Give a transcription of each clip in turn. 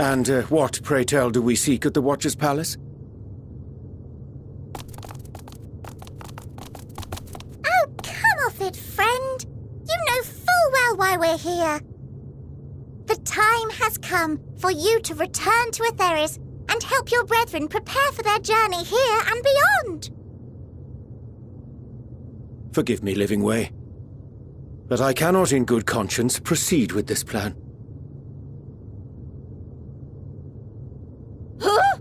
And what, pray tell, do we seek at the Watcher's Palace? Oh, come off it, friend. You know full well why we're here. The time has come for you to return to Etheris and help your brethren prepare for their journey here and beyond. Forgive me, Living Way, but I cannot in good conscience proceed with this plan. Huh?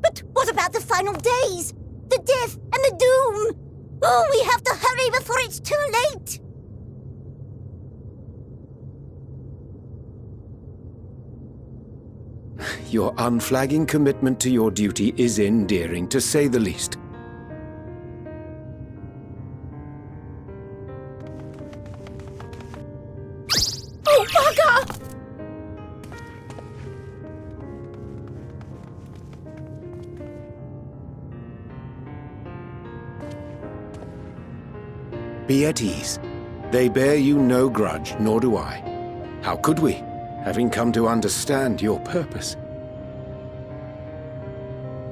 But what about the final days? The death and the doom? Oh, we have to hurry before it's too late! Your unflagging commitment to your duty is endearing, to say the least. Oh, bugger! Be at ease. They bear you no grudge, nor do I. How could we, having come to understand your purpose?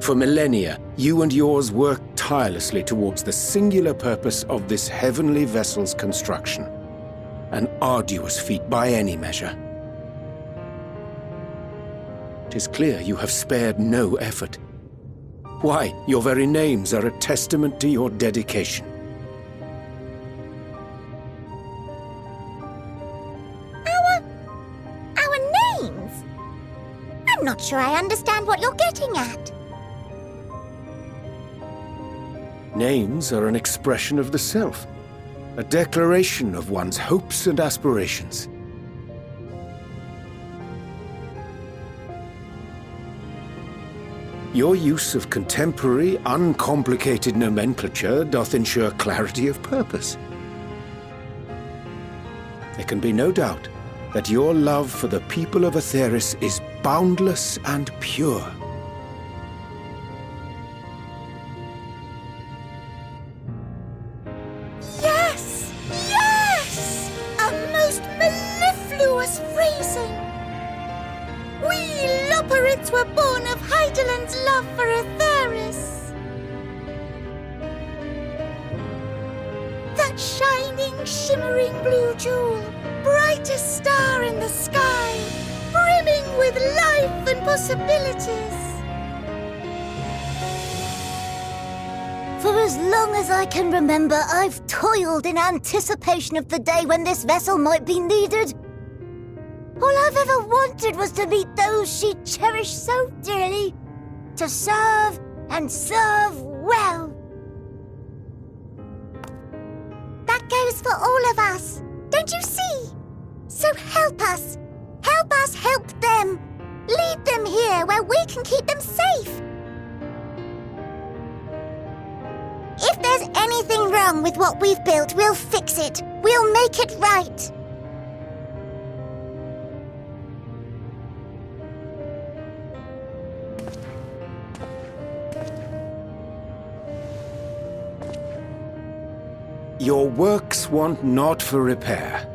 For millennia, you and yours worked tirelessly towards the singular purpose of this heavenly vessel's construction. An arduous feat by any measure. 'Tis clear you have spared no effort. Why, your very names are a testament to your dedication. Our names? I'm not sure I understand what you're getting at. Names are an expression of the self, a declaration of one's hopes and aspirations. Your use of contemporary, uncomplicated nomenclature doth ensure clarity of purpose. There can be no doubt that your love for the people of Etheris is boundless and pure. Yes! Yes! A most mellifluous phrasing! We Loporrits were born of Heideland's love for Etheris. That shining, shimmering blue jewel, brightest star in the sky, brimming with life and possibilities. For as long as I can remember, I've toiled in anticipation of the day when this vessel might be needed. All I've ever wanted was to meet those she cherished so dearly, to serve and serve well. That goes for all of us, don't you see? So help us help them. Lead them here where we can keep them safe. If there's anything wrong with what we've built, we'll fix it. We'll make it right. Your works want not for repair.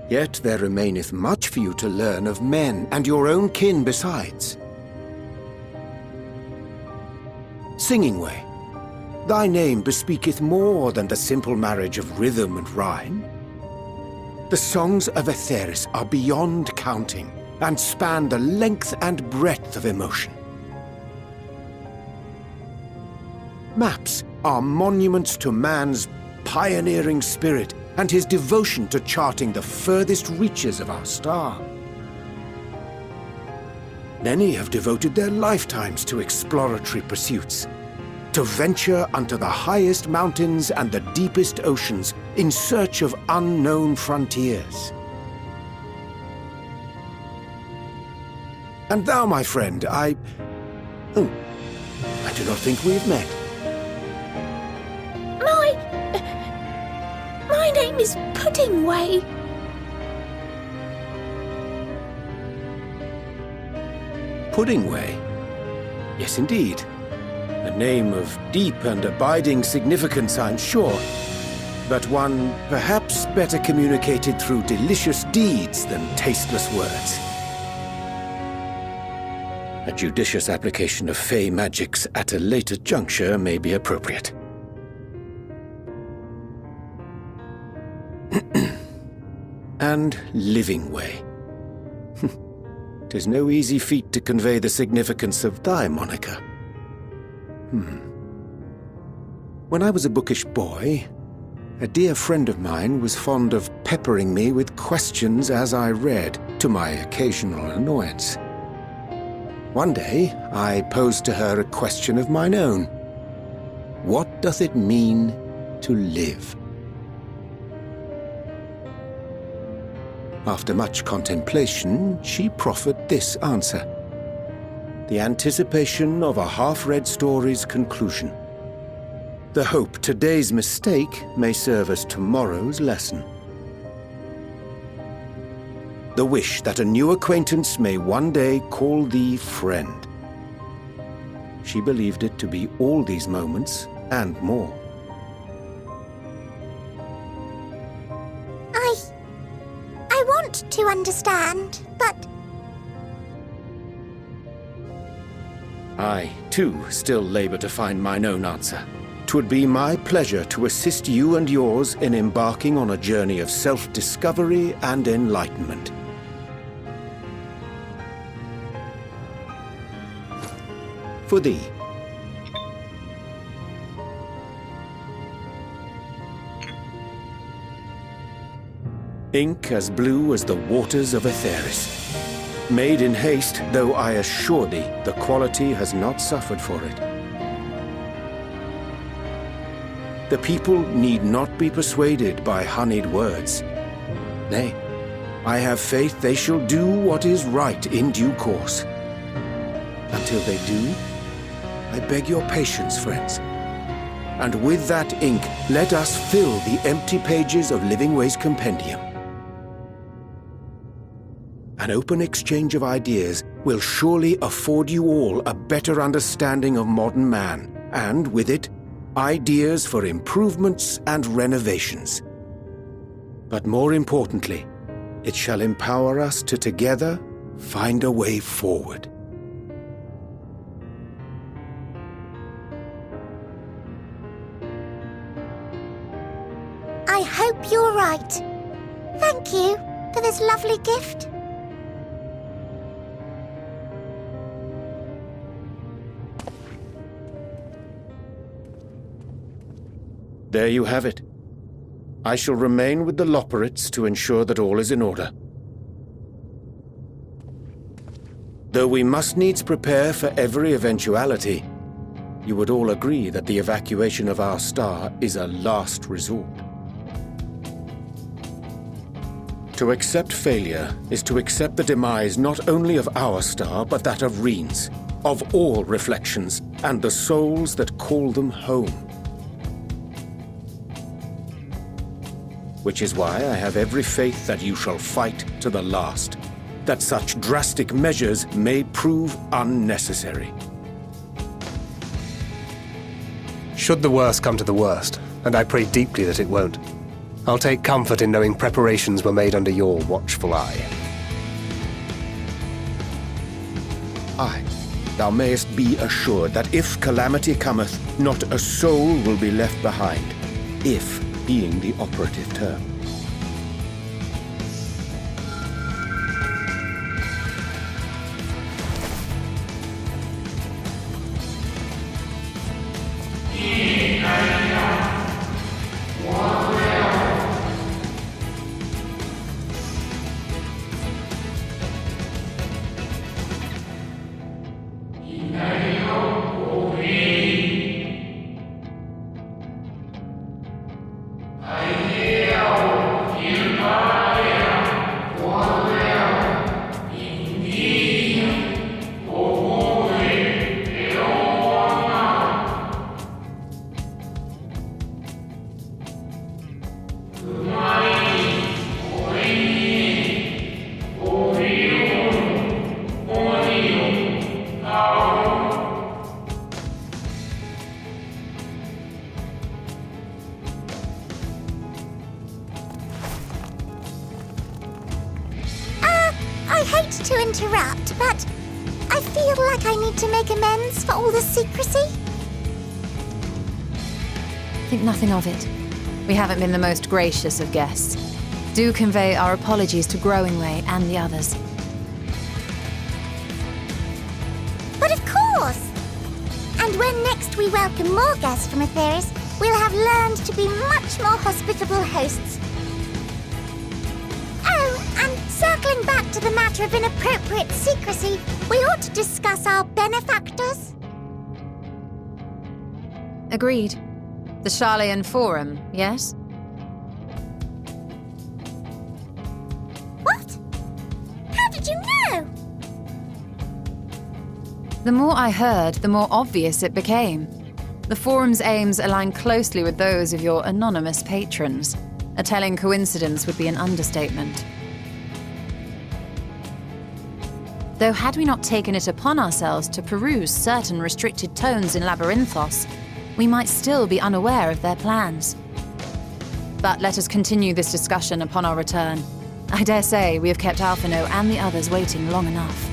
Yet there remaineth much for you to learn of men and your own kin besides. Singing Way, thy name bespeaketh more than the simple marriage of rhythm and rhyme. The songs of Etheris are beyond counting and span the length and breadth of emotion. Maps are monuments to man's pioneering spirit and his devotion to charting the furthest reaches of our star. Many have devoted their lifetimes to exploratory pursuits, to venture unto the highest mountains and the deepest oceans in search of unknown frontiers. And thou, my friend, I do not think we've met. My name is Pudding Way. Pudding Way? Yes, indeed. A name of deep and abiding significance, I'm sure, but one perhaps better communicated through delicious deeds than tasteless words. A judicious application of fey magics at a later juncture may be appropriate. And living way. 'Tis no easy feat to convey the significance of thy moniker. When I was a bookish boy, a dear friend of mine was fond of peppering me with questions as I read, to my occasional annoyance. One day, I posed to her a question of mine own. What doth it mean to live? After much contemplation, she proffered this answer. The anticipation of a half-read story's conclusion. The hope today's mistake may serve as tomorrow's lesson. The wish that a new acquaintance may one day call thee friend. She believed it to be all these moments and more. I want to understand, but... I, too, still labour to find mine own answer. 'Twould be my pleasure to assist you and yours in embarking on a journey of self-discovery and enlightenment. For thee. Ink as blue as the waters of Aetheris. Made in haste, though I assure thee, the quality has not suffered for it. The people need not be persuaded by honeyed words. Nay, I have faith they shall do what is right in due course. Until they do, I beg your patience, friends. And with that ink, let us fill the empty pages of Living Way's compendium. An open exchange of ideas will surely afford you all a better understanding of modern man, and with it, ideas for improvements and renovations. But more importantly, it shall empower us to together find a way forward. I hope you're right. Thank you for this lovely gift. There you have it. I shall remain with the Loporrits to ensure that all is in order. Though we must needs prepare for every eventuality, you would all agree that the evacuation of our star is a last resort. To accept failure is to accept the demise not only of our star, but that of Reen's, of all reflections, and the souls that call them home. Which is why I have every faith that you shall fight to the last, that such drastic measures may prove unnecessary. Should the worst come to the worst, and I pray deeply that it won't, I'll take comfort in knowing preparations were made under your watchful eye. Aye, thou mayest be assured that if calamity cometh, not a soul will be left behind, if being the operative term. I hate to interrupt, but I feel like I need to make amends for all the secrecy? Think nothing of it. We haven't been the most gracious of guests. Do convey our apologies to Growingway and the others. But of course! And when next we welcome more guests from Aetheris, we'll have learned to be much more hospitable hosts. Oh, and circling back to the matter of inappropriate secrecy, we ought to discuss our benefactors. Agreed. The Sharlayan Forum, yes? What? How did you know? The more I heard, the more obvious it became. The Forum's aims align closely with those of your anonymous patrons. A telling coincidence would be an understatement. Though had we not taken it upon ourselves to peruse certain restricted tones in Labyrinthos, we might still be unaware of their plans. But let us continue this discussion upon our return. I dare say we have kept Alphino and the others waiting long enough.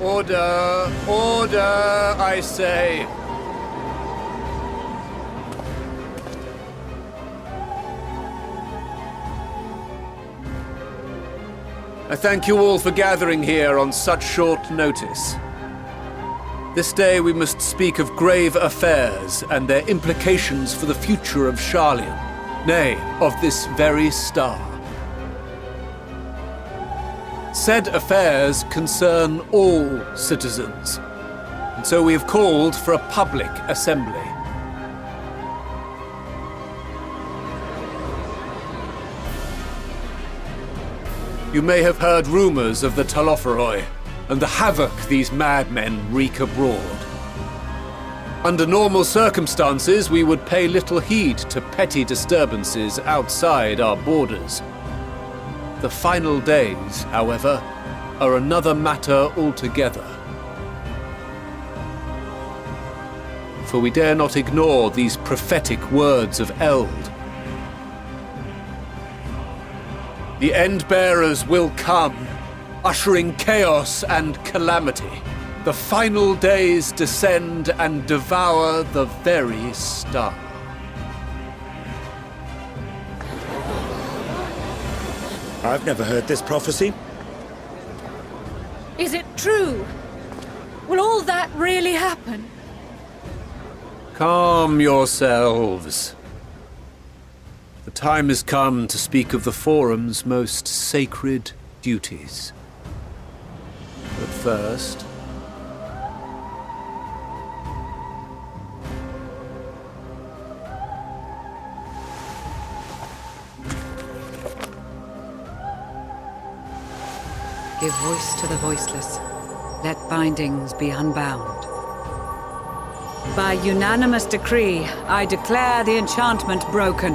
Order! Order, I say! I thank you all for gathering here on such short notice. This day we must speak of grave affairs and their implications for the future of Sharlayan, nay, of this very star. Said affairs concern all citizens, and so we have called for a public assembly. You may have heard rumors of the Loporrits and the havoc these madmen wreak abroad. Under normal circumstances, we would pay little heed to petty disturbances outside our borders. The final days, however, are another matter altogether. For we dare not ignore these prophetic words of Eld. The Endbearers will come, ushering chaos and calamity. The final days descend and devour the very star. I've never heard this prophecy. Is it true? Will all that really happen? Calm yourselves. The time has come to speak of the Forum's most sacred duties. But first... Give voice to the voiceless. Let bindings be unbound. By unanimous decree, I declare the enchantment broken.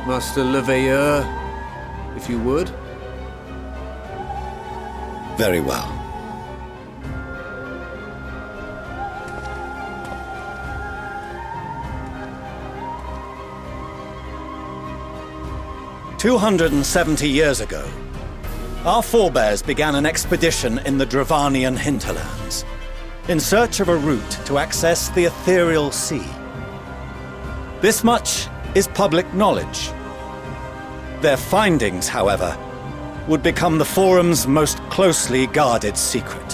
Master Leveilleur, if you would. Very well. "270 years ago, our forebears began an expedition in the Dravanian hinterlands, in search of a route to access the ethereal sea. This much is public knowledge. Their findings, however, would become the Forum's most closely guarded secret.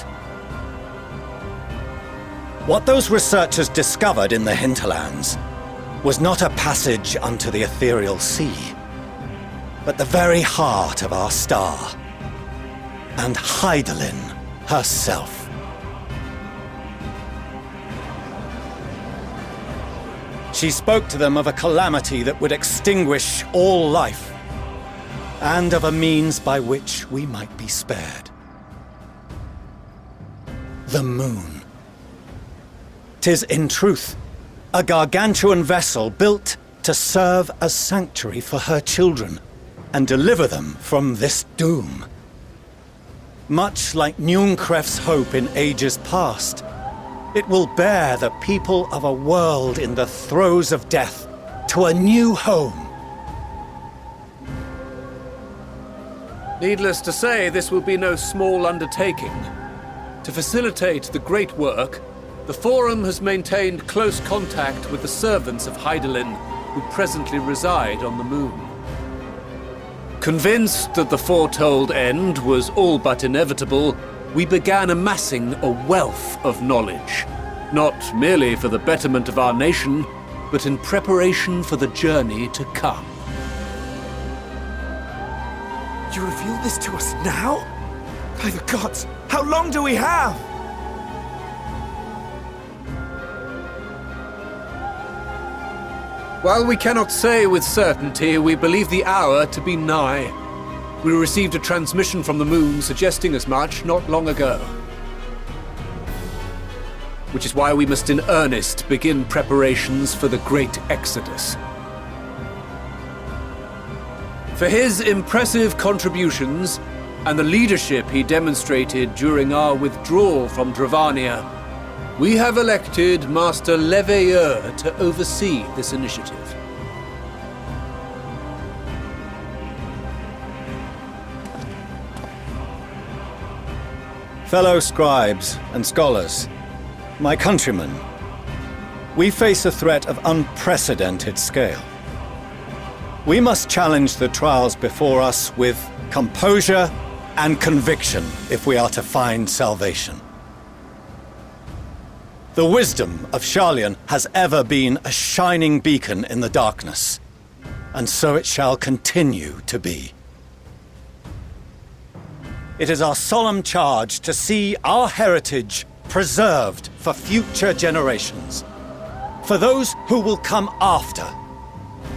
What those researchers discovered in the hinterlands was not a passage unto the ethereal sea, but the very heart of our star, and Hydaelyn herself. She spoke to them of a calamity that would extinguish all life, and of a means by which we might be spared. The moon. 'Tis in truth a gargantuan vessel built to serve as sanctuary for her children and deliver them from this doom. Much like Nunkref's hope in ages past, it will bear the people of a world in the throes of death to a new home. Needless to say, this will be no small undertaking. To facilitate the great work, the Forum has maintained close contact with the servants of Hydaelyn, who presently reside on the moon. Convinced that the foretold end was all but inevitable, we began amassing a wealth of knowledge, not merely for the betterment of our nation, but in preparation for the journey to come. You reveal this to us now? By the gods, how long do we have? While we cannot say with certainty, we believe the hour to be nigh. We received a transmission from the moon suggesting as much not long ago. Which is why we must in earnest begin preparations for the great exodus. For his impressive contributions and the leadership he demonstrated during our withdrawal from Dravania, we have elected Master Leveilleur to oversee this initiative. Fellow scribes and scholars, my countrymen, we face a threat of unprecedented scale. We must challenge the trials before us with composure and conviction if we are to find salvation. The wisdom of Sharlayan has ever been a shining beacon in the darkness, and so it shall continue to be. It is our solemn charge to see our heritage preserved for future generations. For those who will come after,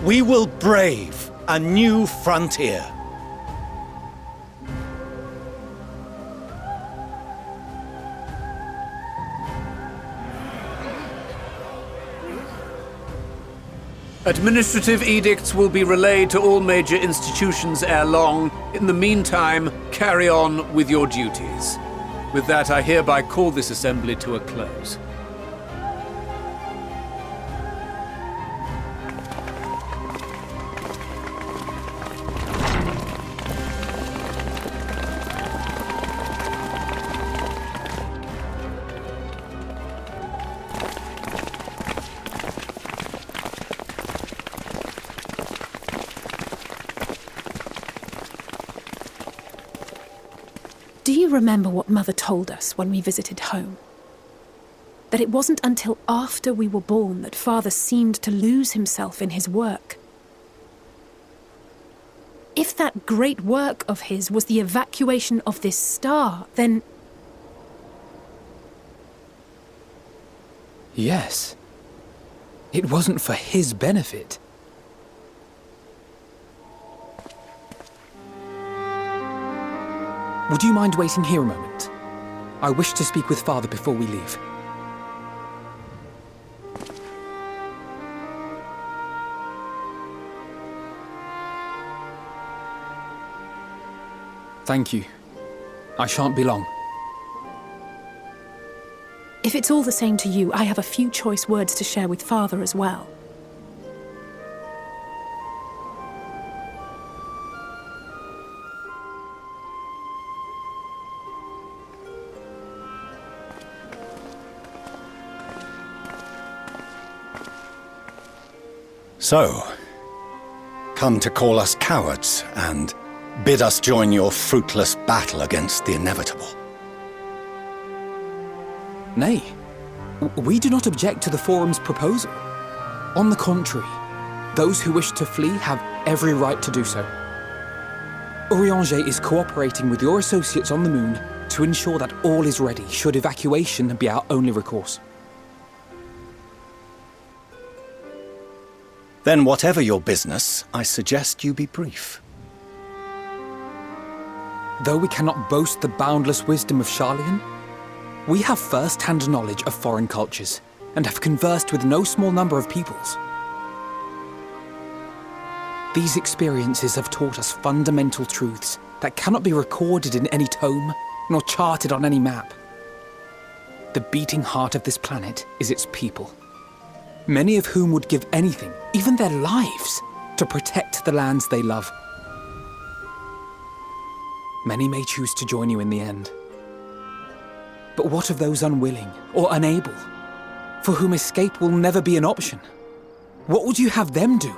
we will brave a new frontier. Administrative edicts will be relayed to all major institutions ere long. In the meantime, carry on with your duties. With that, I hereby call this assembly to a close. Do you remember what Mother told us when we visited home? That it wasn't until after we were born that Father seemed to lose himself in his work. If that great work of his was the evacuation of this star, then... Yes. It wasn't for his benefit. Would you mind waiting here a moment? I wish to speak with Father before we leave. Thank you. I shan't be long. If it's all the same to you, I have a few choice words to share with Father as well. So, come to call us cowards and bid us join your fruitless battle against the inevitable. Nay, we do not object to the Forum's proposal. On the contrary, those who wish to flee have every right to do so. Urianger is cooperating with your associates on the Moon to ensure that all is ready should evacuation be our only recourse. Then whatever your business, I suggest you be brief. Though we cannot boast the boundless wisdom of Sharlayan, we have first-hand knowledge of foreign cultures and have conversed with no small number of peoples. These experiences have taught us fundamental truths that cannot be recorded in any tome, nor charted on any map. The beating heart of this planet is its people, many of whom would give anything, even their lives, to protect the lands they love. Many may choose to join you in the end. But what of those unwilling or unable, for whom escape will never be an option? What would you have them do?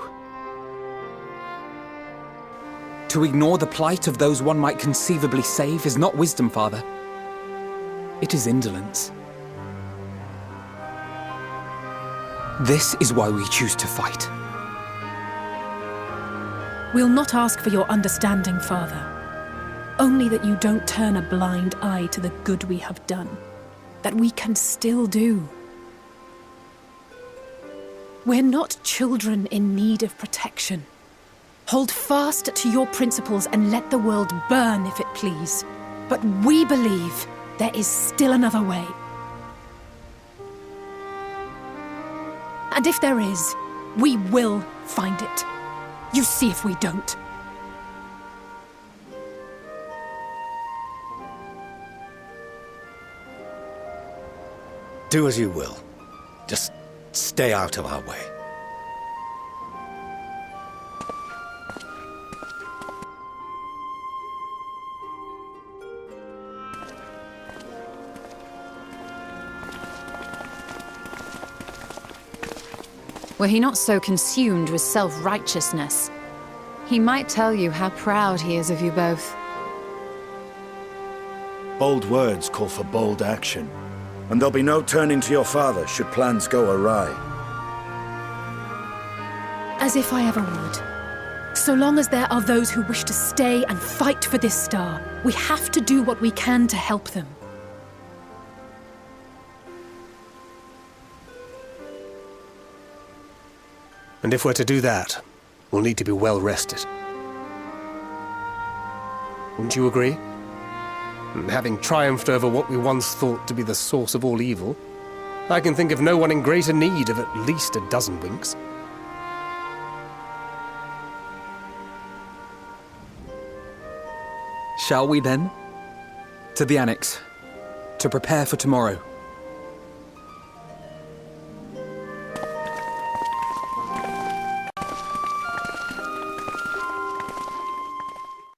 To ignore the plight of those one might conceivably save is not wisdom, Father. It is indolence. This is why we choose to fight. We'll not ask for your understanding, Father. Only that you don't turn a blind eye to the good we have done, that we can still do. We're not children in need of protection. Hold fast to your principles and let the world burn if it please. But we believe there is still another way. And if there is, we will find it. You see if we don't. Do as you will. Just stay out of our way. Were he not so consumed with self-righteousness, he might tell you how proud he is of you both. Bold words call for bold action, and there'll be no turning to your father should plans go awry. As if I ever would. So long as there are those who wish to stay and fight for this star, we have to do what we can to help them. And if we're to do that, we'll need to be well rested. Wouldn't you agree? And having triumphed over what we once thought to be the source of all evil, I can think of no one in greater need of at least a dozen winks. Shall we then? To the Annex, to prepare for tomorrow.